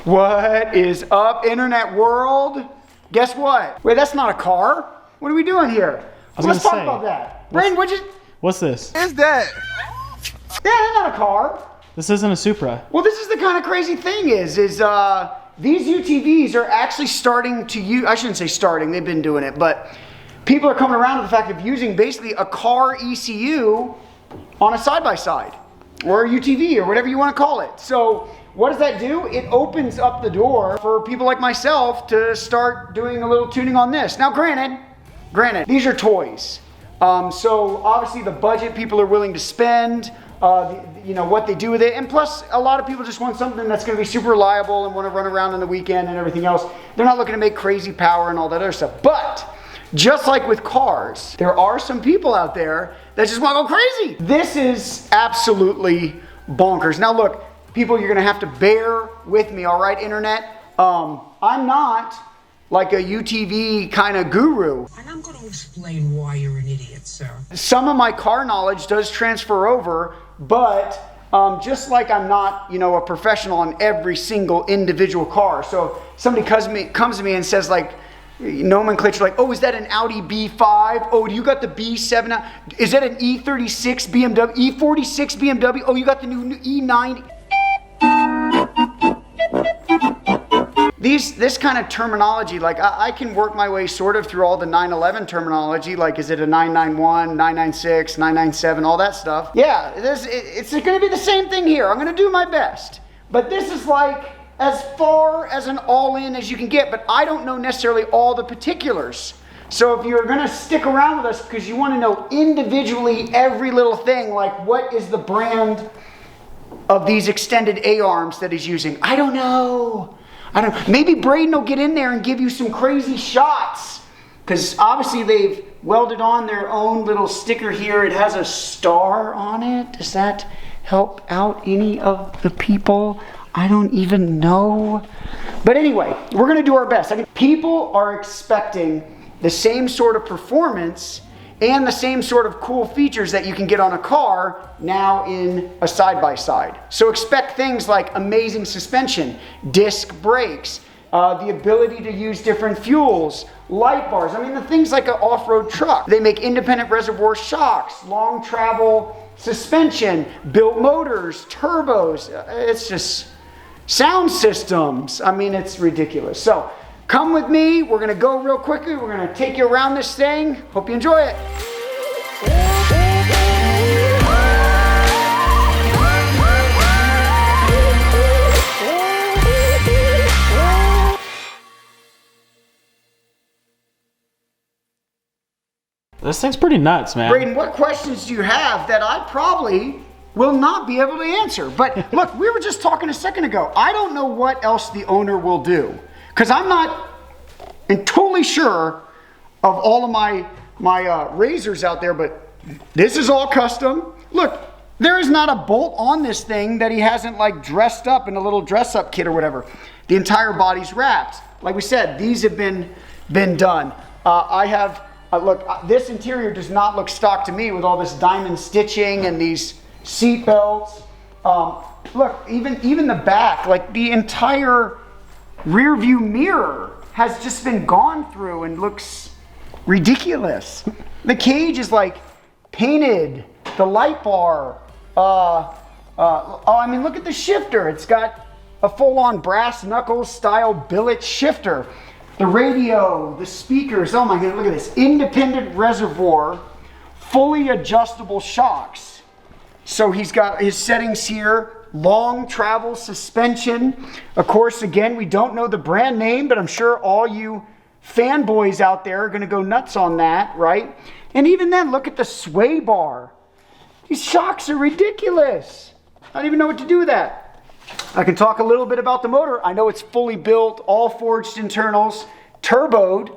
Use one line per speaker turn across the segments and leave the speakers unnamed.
What is up, internet world? Guess what? Wait, that's not a car. What are we doing here? Let's talk about that. Braden,
what's this?
What is that?
Yeah, that's not a car.
This isn't a Supra.
Well, this is the kind of crazy thing is these UTVs are actually starting to use, I shouldn't say starting, they've been doing it, but people are coming around to the fact of using basically a car ECU on a side-by-side or a UTV or whatever you want to call it. So what does that do? It opens up the door for people like myself to start doing a little tuning on this. Now, granted, these are toys. So obviously the budget people are willing to spend, you know, what they do with it. And plus, a lot of people just want something that's going to be super reliable and want to run around on the weekend and everything else. They're not looking to make crazy power and all that other stuff. But just like with cars, there are some people out there that just want to go crazy. This is absolutely bonkers. Now look, people, you're going to have to bear with me, all right, internet? I'm not like a UTV kind of guru.
And I'm going to explain why you're an idiot, sir.
Some of my car knowledge does transfer over, but just like I'm not, you know, a professional on every single individual car. So if somebody comes to me and says like, nomenclature like, oh, is that an Audi B5? Oh, do you got the B7? Is that an E36 BMW? E46 BMW? Oh, you got the new E90? This kind of terminology, like I can work my way sort of through all the 911 terminology, like is it a 991, 996, 997, all that stuff. Yeah, it's going to be the same thing here. I'm going to do my best. But this is like as far as an all-in as you can get, but I don't know necessarily all the particulars. So if you're going to stick around with us because you want to know individually every little thing, like what is the brand of these extended A-arms that he's using, I don't know. Maybe Braden will get in there and give you some crazy shots, because obviously they've welded on their own little sticker here. It has a star on it. Does that help out any of the people? I don't even know. But anyway, we're going to do our best. I mean, people are expecting the same sort of performance and the same sort of cool features that you can get on a car now in a side-by-side. So expect things like amazing suspension, disc brakes, the ability to use different fuels, light bars. I mean, the things like an off-road truck. They make independent reservoir shocks, long travel suspension, built motors, turbos. It's just sound systems. I mean, it's ridiculous. So come with me. We're going to go real quickly. We're going to take you around this thing. Hope you enjoy it.
This thing's pretty nuts, man.
Braden, what questions do you have that I probably will not be able to answer? But look, we were just talking a second ago. I don't know what else the owner will do, because I'm not totally sure of all of my razors out there, but this is all custom. Look, there is not a bolt on this thing that he hasn't like dressed up in a little dress-up kit or whatever. The entire body's wrapped. Like we said, these have been done. Look, this interior does not look stock to me with all this diamond stitching and these seat belts. Look, even the back, like the entire rear view mirror has just been gone through and looks ridiculous. The cage is like painted, the light bar. I mean, look at the shifter. It's got a full-on brass knuckles style billet shifter. The radio, the speakers, oh my God, look at this. Independent reservoir, fully adjustable shocks. So he's got his settings here. Long travel suspension. Of course, again, we don't know the brand name, but I'm sure all you fanboys out there are going to go nuts on that, right? And even then, look at the sway bar. These shocks are ridiculous. I don't even know what to do with that. I can talk a little bit about the motor. I know it's fully built, all forged internals, turboed.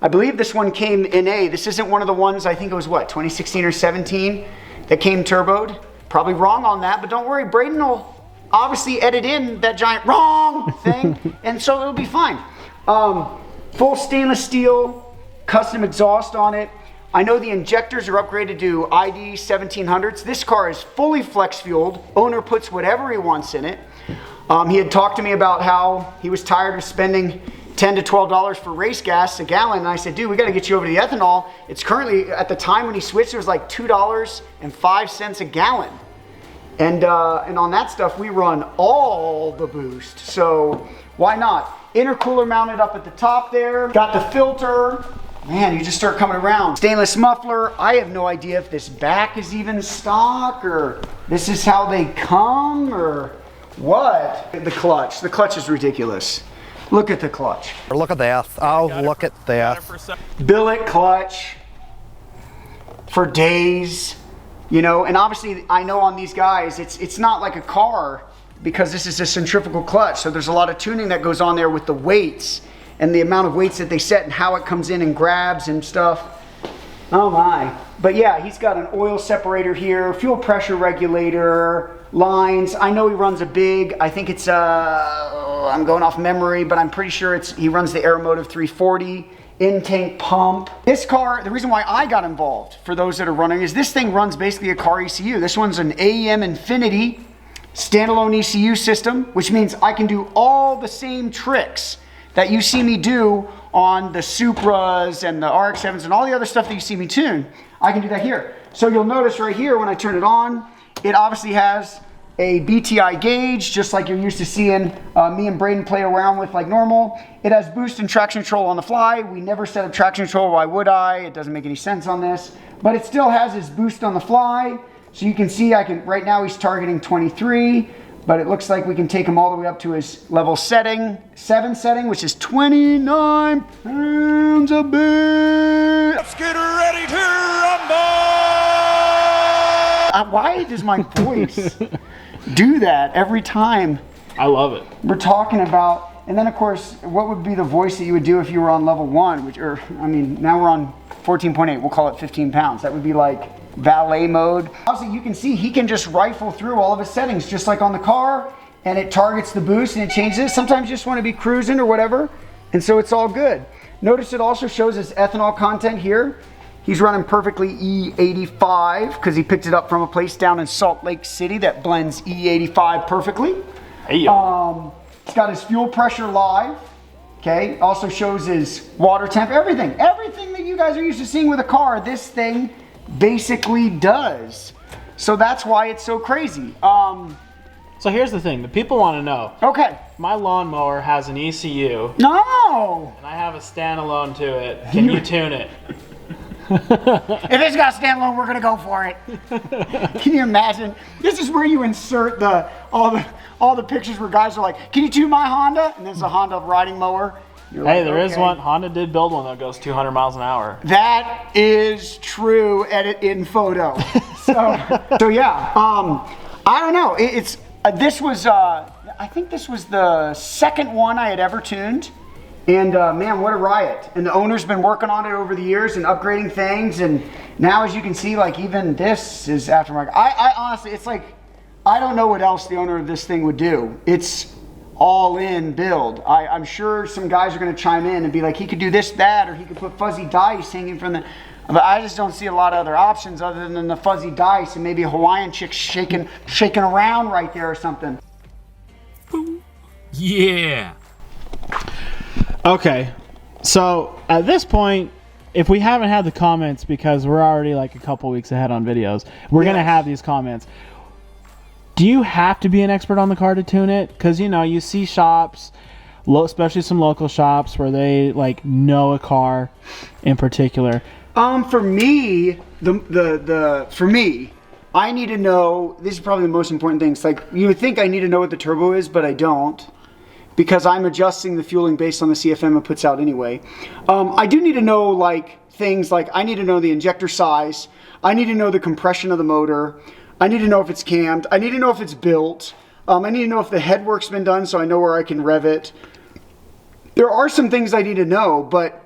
I believe this one came in A. This isn't one of the ones, I think it was what, 2016 or 17 that came turboed. Probably wrong on that, but don't worry, Braden will obviously edit in that giant wrong thing, and so it'll be fine. Full stainless steel, custom exhaust on it. I know the injectors are upgraded to ID 1700s. This car is fully flex fueled. Owner puts whatever he wants in it. He had talked to me about how he was tired of spending $10 to $12 for race gas a gallon, and I said, dude, we got to get you over to the ethanol. It's currently, at the time when he switched, it was like $2.05 a gallon. And on that stuff, we run all the boost. So why not? Intercooler mounted up at the top there. Got the filter. Man, you just start coming around. Stainless muffler. I have no idea if this back is even stock or this is how they come or what. The clutch. The clutch is ridiculous. Look at the clutch.
Look at that. Oh, look at that.
Billet clutch for days. You know, and obviously I know on these guys, it's not like a car because this is a centrifugal clutch. So there's a lot of tuning that goes on there with the weights and the amount of weights that they set and how it comes in and grabs and stuff. Oh my. But yeah, he's got an oil separator here, fuel pressure regulator, lines. I know he runs a big, I think it's, I'm going off memory, but I'm pretty sure he runs the Automotive 340. In-tank pump. This car, the reason why I got involved, for those that are running, is this thing runs basically a car ECU. This one's an AEM Infinity standalone ECU system, which means I can do all the same tricks that you see me do on the Supras and the RX-7s and all the other stuff that you see me tune. I can do that here. So you'll notice right here when I turn it on, it obviously has a BTI gauge, just like you're used to seeing me and Braden play around with like normal. It has boost and traction control on the fly. We never set up traction control, why would I? It doesn't make any sense on this. But it still has his boost on the fly. So you can see right now he's targeting 23, but it looks like we can take him all the way up to his level 7 setting, which is 29 pounds a bit.
Let's get ready to rumble!
Why does my voice do that every time?
I love it.
We're talking about, and then of course, what would be the voice that you would do if you were on level 1, now we're on 14.8, we'll call it 15 pounds. That would be like valet mode. Also, you can see he can just rifle through all of his settings, just like on the car, and it targets the boost and it changes it. Sometimes you just want to be cruising or whatever, and so it's all good. Notice it also shows his ethanol content here. He's running perfectly E85 because he picked it up from a place down in Salt Lake City that blends E85 perfectly.
Hey, yo.
It's got his fuel pressure live. Okay, also shows his water temp, everything that you guys are used to seeing with a car, this thing basically does. So that's why it's so crazy.
So here's the thing, the people want to know.
Okay.
My lawnmower has an ECU.
No!
And I have a standalone to it. Can you tune it?
If it's got standalone, we're gonna go for it. Can you imagine? This is where you insert all the pictures where guys are like, "Can you tune my Honda?" And there's a Honda riding mower. You're
Hey,
like,
there is
okay.
one. Honda did build one that goes 200 miles an hour.
That is true. Edit in photo. So yeah. I don't know. This was I think this was the second one I had ever tuned. And man, what a riot. And the owner's been working on it over the years and upgrading things. And now, as you can see, like even this is aftermarket. I honestly, it's like, I don't know what else the owner of this thing would do. It's all in build. I'm sure some guys are gonna chime in and be like, he could do this, that, or he could put fuzzy dice hanging from the, but I just don't see a lot of other options other than the fuzzy dice and maybe a Hawaiian chick shaking around right there or something.
Yeah.
Okay, so at this point, if we haven't had the comments, because we're already like a couple weeks ahead on videos, we're gonna have these comments. Do you have to be an expert on the car to tune it? Because you see shops, especially some local shops, where they like know a car in particular.
For me, for me, I need to know. This is probably the most important thing. It's like you would think I need to know what the turbo is, but I don't, because I'm adjusting the fueling based on the CFM it puts out anyway. I do need to know like things like I need to know the injector size. I need to know the compression of the motor. I need to know if it's cammed. I need to know if it's built. I need to know if the head work's been done so I know where I can rev it. There are some things I need to know, but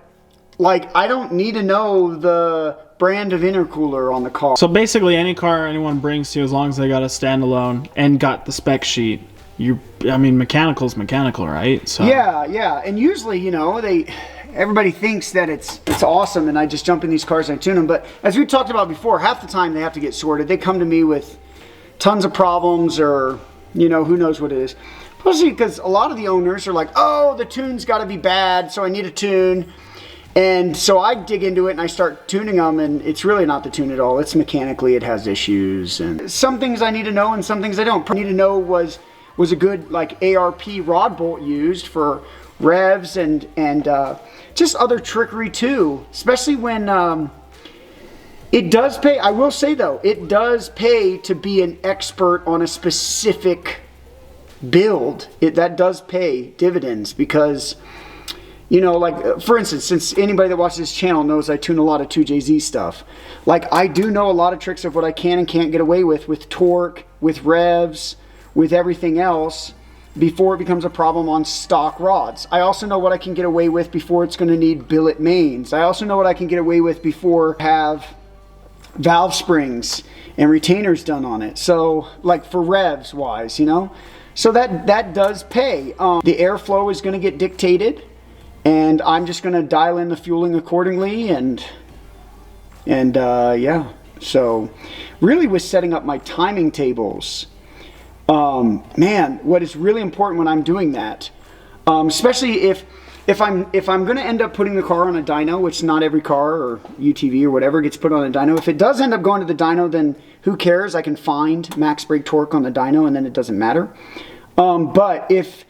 like I don't need to know the brand of intercooler on the car.
So basically any car anyone brings to you, as long as they got a standalone and got the spec sheet, mechanical's mechanical, right? So
yeah, and usually, everybody thinks that it's awesome and I just jump in these cars and I tune them, but as we talked about before, half the time they have to get sorted. They come to me with tons of problems or, who knows what it is. Especially because a lot of the owners are like, oh, the tune's got to be bad, so I need a tune. And so I dig into it and I start tuning them, and it's really not the tune at all. It's mechanically, it has issues. And some things I need to know and some things I don't. I need to know was a good like ARP rod bolt used for revs and just other trickery too. Especially when it does pay. I will say though, it does pay to be an expert on a specific build. That does pay dividends because, you know, like for instance, since anybody that watches this channel knows I tune a lot of 2JZ stuff. Like I do know a lot of tricks of what I can and can't get away with torque, with revs, with everything else before it becomes a problem on stock rods. I also know what I can get away with before it's going to need billet mains. I also know what I can get away with before I have valve springs and retainers done on it. So like for revs wise, you know, so that does pay. The airflow is going to get dictated, and I'm just going to dial in the fueling accordingly, and yeah. So really with setting up my timing tables, man, what is really important when I'm doing that, especially if I'm going to end up putting the car on a dyno, which not every car or UTV or whatever gets put on a dyno. If it does end up going to the dyno, then who cares? I can find max brake torque on the dyno, and then it doesn't matter. But if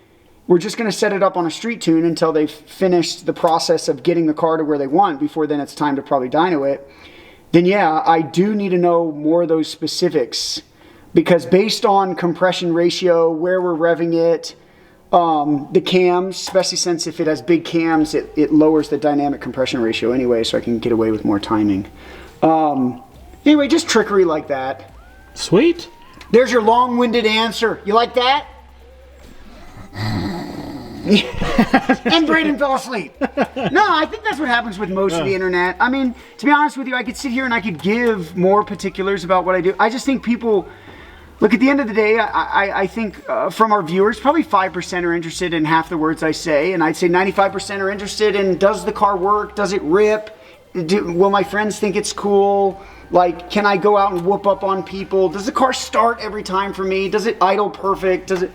we're just going to set it up on a street tune until they've finished the process of getting the car to where they want, before then it's time to probably dyno it, then yeah, I do need to know more of those specifics, because based on compression ratio, where we're revving it, the cams, especially since if it has big cams, it lowers the dynamic compression ratio anyway, so I can get away with more timing. Anyway, just trickery like that.
Sweet.
There's your long-winded answer. You like that? And Braden fell asleep. No, I think that's what happens with most of the internet. I mean, to be honest with you, I could sit here and I could give more particulars about what I do. I just think people, look, at the end of the day, I think from our viewers, probably 5% are interested in half the words I say, and I'd say 95% are interested in, does the car work? Does it rip? Will my friends think it's cool? Like, can I go out and whoop up on people? Does the car start every time for me? Does it idle perfect? Does it?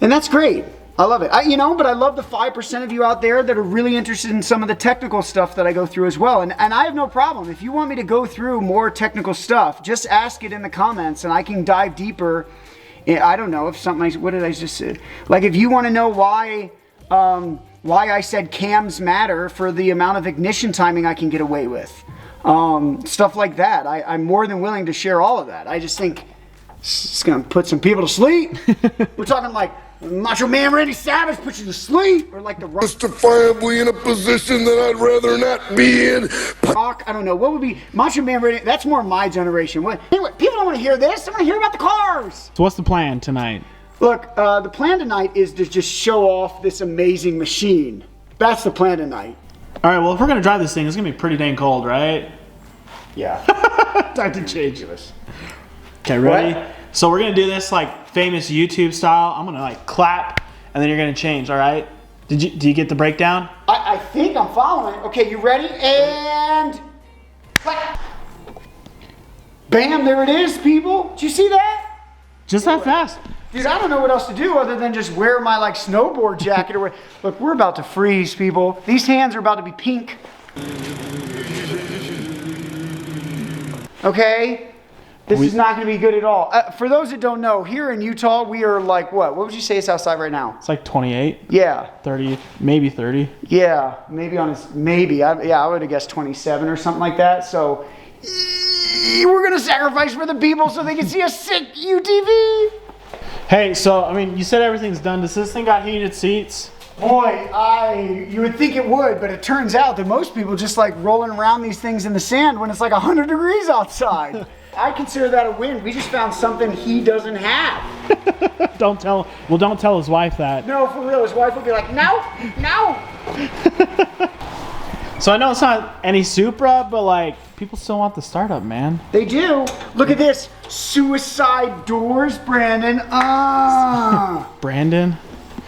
And that's great. I love it. But I love the 5% of you out there that are really interested in some of the technical stuff that I go through as well. And I have no problem. If you want me to go through more technical stuff, just ask it in the comments and I can dive deeper. I don't know if something, what did I just say? Like if you want to know why I said cams matter for the amount of ignition timing I can get away with. Stuff like that. I'm more than willing to share all of that. I just think it's going to put some people to sleep. We're talking like Macho Man Randy Savage put you to sleep, or like the
justifiably in a position that I'd rather not be in.
Rock, I don't know, what would be Macho Man Randy? That's more my generation. Anyway, people don't want to hear this. They want to hear about the cars.
So what's the plan tonight?
Look, the plan tonight is to just show off this amazing machine. That's the plan tonight.
All right, well, if we're going to drive this thing, it's going to be pretty dang cold, right?
Yeah.
Time to change this. Okay, ready?
What?
So we're going to do this like famous YouTube style. I'm going to like clap, and then you're going to change, all right? Do you get the breakdown?
I think I'm following. Okay, you ready? And clap. Bam, there it is, people. Did you see that?
Just that fast.
Dude, I don't know what else to do other than just wear my like snowboard jacket or look, we're about to freeze, people. These hands are about to be pink. Okay? This is not going to be good at all. For those that don't know, here in Utah, we are like what? What would you say it's outside right now?
It's like 28.
Yeah.
30, maybe 30.
Yeah, maybe on his, maybe. I would have guessed 27 or something like that. So we're going to sacrifice for the people so they can see a sick UTV.
Hey, so, I mean, you said everything's done. Does this thing got heated seats?
Boy, you would think it would, but it turns out that most people just like rolling around these things in the sand when it's like 100 degrees outside. I consider that a win. We just found something he doesn't have.
Don't tell his wife that.
No, for real. His wife will be like, no.
So I know it's not any Supra, but like people still want the startup, man.
They do. Look at this. Suicide doors, Brandon.
Brandon?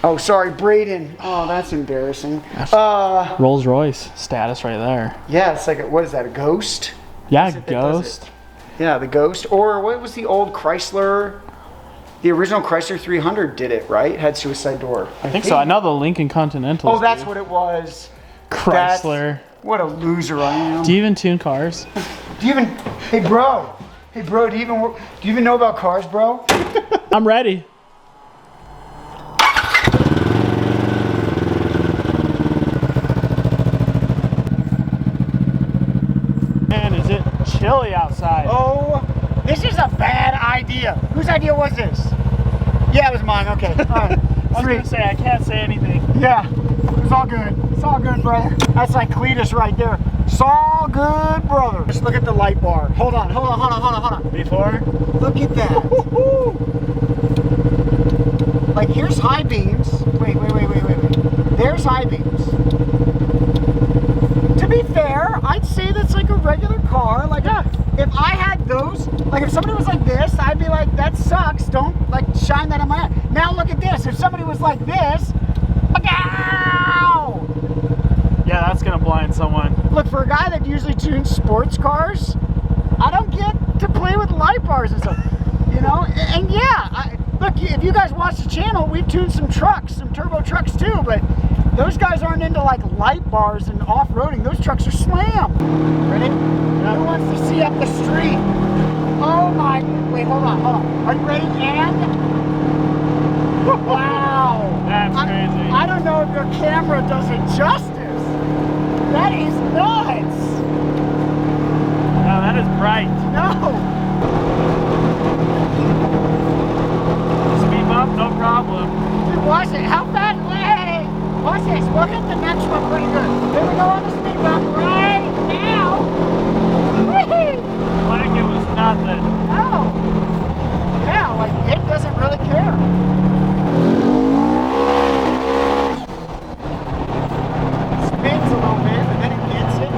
Oh, sorry, Braden. Oh, that's embarrassing.
Rolls Royce status right there.
Yeah, it's like, what is that, a Ghost?
Yeah, Ghost.
Yeah, the Ghost. Or what was the old Chrysler? The original Chrysler 300 did it, right? Had suicide door.
I think so. I know the Lincoln Continental.
Oh, that's what it was.
Chrysler.
What a loser I am.
Do you even tune cars?
Do you even? Hey, bro. Hey, bro. Do you even know about cars, bro?
I'm ready. Man, is it chilly outside?
Oh, this is a bad idea. Whose idea was this? Yeah, it was mine. Okay. All right.
I was gonna say I can't say anything.
Yeah, it's all good. It's all good, brother. That's like Cletus right there. It's all good, brother. Just look at the light bar. Hold on.
Before?
Look at that. Like, here's high beams. Wait. There's high beams. To be fair, I'd say that's like a regular car. Like, if I had those, like if somebody was like this, I'd be like, that sucks. Don't like shine that on my eye. Now look at this. If somebody was like this, ow!
Yeah, that's gonna blind someone.
Look, for a guy that usually tunes sports cars, I don't get to play with light bars and stuff, you know? And yeah, look, if you guys watch the channel, we've tuned some trucks, some turbo trucks too, but those guys aren't into like light bars and off-roading. Those trucks are slam. Ready? Who wants to see up the street? Oh my, wait, hold on. Are you ready? And? Wow.
That's crazy.
I don't know if your camera does it justice. That is nuts.
Wow, that is bright.
No.
Speed bump, no problem.
Dude, watch it. How fast? Wait. Watch this. We'll hit the next one pretty good. Here we go on the speed bump right now. Whee!
Like it was nothing.
Oh. Yeah, like it doesn't really care. Spins a little bit, but then it gets it.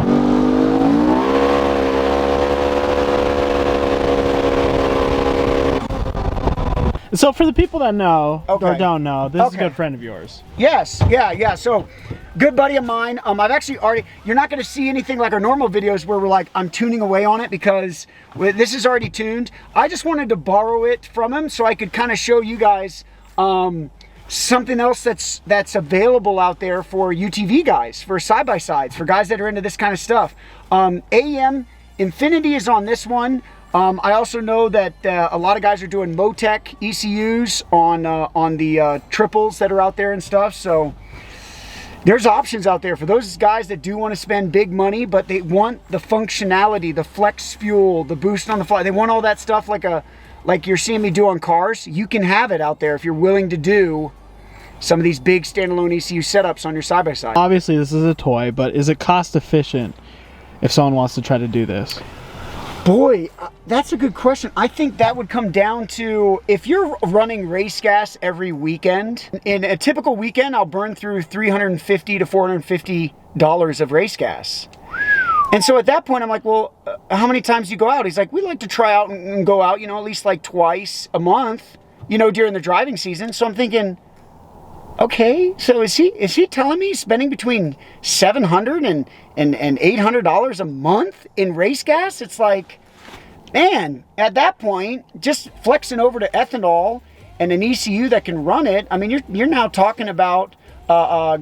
So for the people that know or
Okay.
don't know, this is a
Okay.
good friend of yours.
Yes, yeah. So, good buddy of mine. I've actually already. You're not going to see anything like our normal videos where we're like, I'm tuning away on it because this is already tuned. I just wanted to borrow it from him so I could kind of show you guys something else that's available out there for UTV guys, for side by sides, for guys that are into this kind of stuff. AEM Infinity is on this one. I also know that a lot of guys are doing Motec ECUs on the triples that are out there and stuff. So there's options out there for those guys that do want to spend big money, but they want the functionality, the flex fuel, the boost on the fly. They want all that stuff like you're seeing me do on cars. You can have it out there if you're willing to do some of these big standalone ECU setups on your side-by-side.
Obviously, this is a toy, but is it cost efficient if someone wants to try to do this?
Boy, that's a good question. I think that would come down to if you're running race gas every weekend. In a typical weekend, I'll burn through $350 to $450 of race gas. And so at that point, I'm like, well, how many times do you go out? He's like, we like to try out and go out, at least like twice a month, during the driving season. So I'm thinking, okay, so is he telling me spending between $700 and $800 a month in race gas? It's like, man, at that point, just flexing over to ethanol and an ECU that can run it. I mean, you're now talking about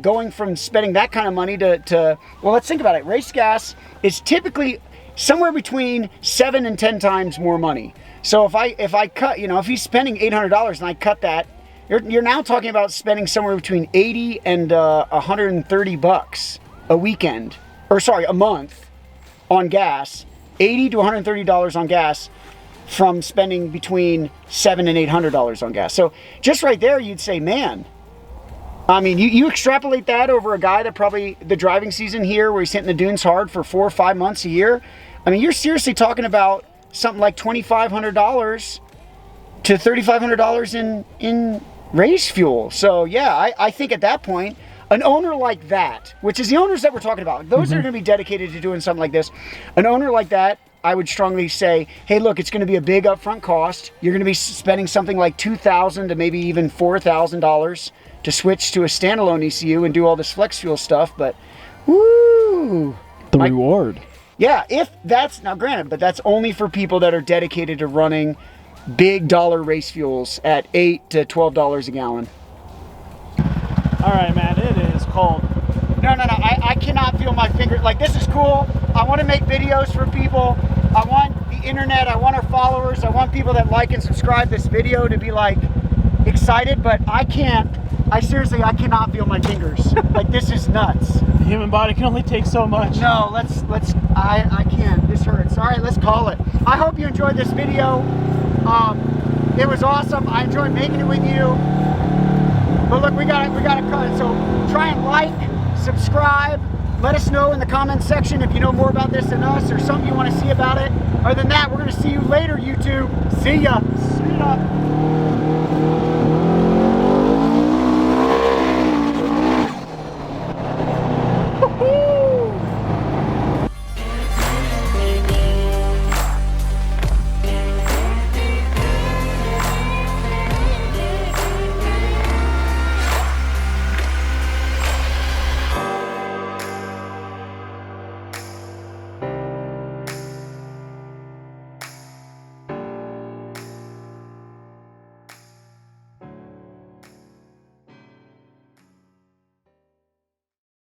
going from spending that kind of money to well, let's think about it. Race gas is typically somewhere between 7 and 10 times more money. So if I cut, if he's spending $800 and I cut that, you're now talking about spending somewhere between 80 and 130 bucks a weekend, or sorry, a month on gas. 80 to $130 on gas from spending between $700 and $800 on gas. So just right there, you'd say, man. I mean, you extrapolate that over a guy that probably the driving season here, where he's hitting the dunes hard for 4 or 5 months a year. I mean, you're seriously talking about something like $2,500 to $3,500 in race fuel. So yeah, I think at that point, an owner like that, which is the owners that we're talking about, those that are going to be dedicated to doing something like this, an owner like that, I would strongly say, hey, look, it's going to be a big upfront cost. You're going to be spending something like $2,000 to maybe even $4,000 to switch to a standalone ECU and do all this flex fuel stuff. But woo,
The reward.
yeah, if that's, now granted, but that's only for people that are dedicated to running big dollar race fuels at $8 to $12 a gallon.
All right, man, it is cold.
No, I cannot feel my finger. Like, this is cool. I want to make videos for people. I want the internet, I want our followers, I want people that like and subscribe this video to be like excited, but I seriously, I cannot feel my fingers. Like, this is nuts.
The human body can only take so much.
No, I can't. This hurts. All right, let's call it. I hope you enjoyed this video. It was awesome. I enjoyed making it with you. But look, we gotta cut it. So try and like, subscribe. Let us know in the comments section if you know more about this than us or something you want to see about it. Other than that, we're gonna see you later, YouTube. See ya.
See ya.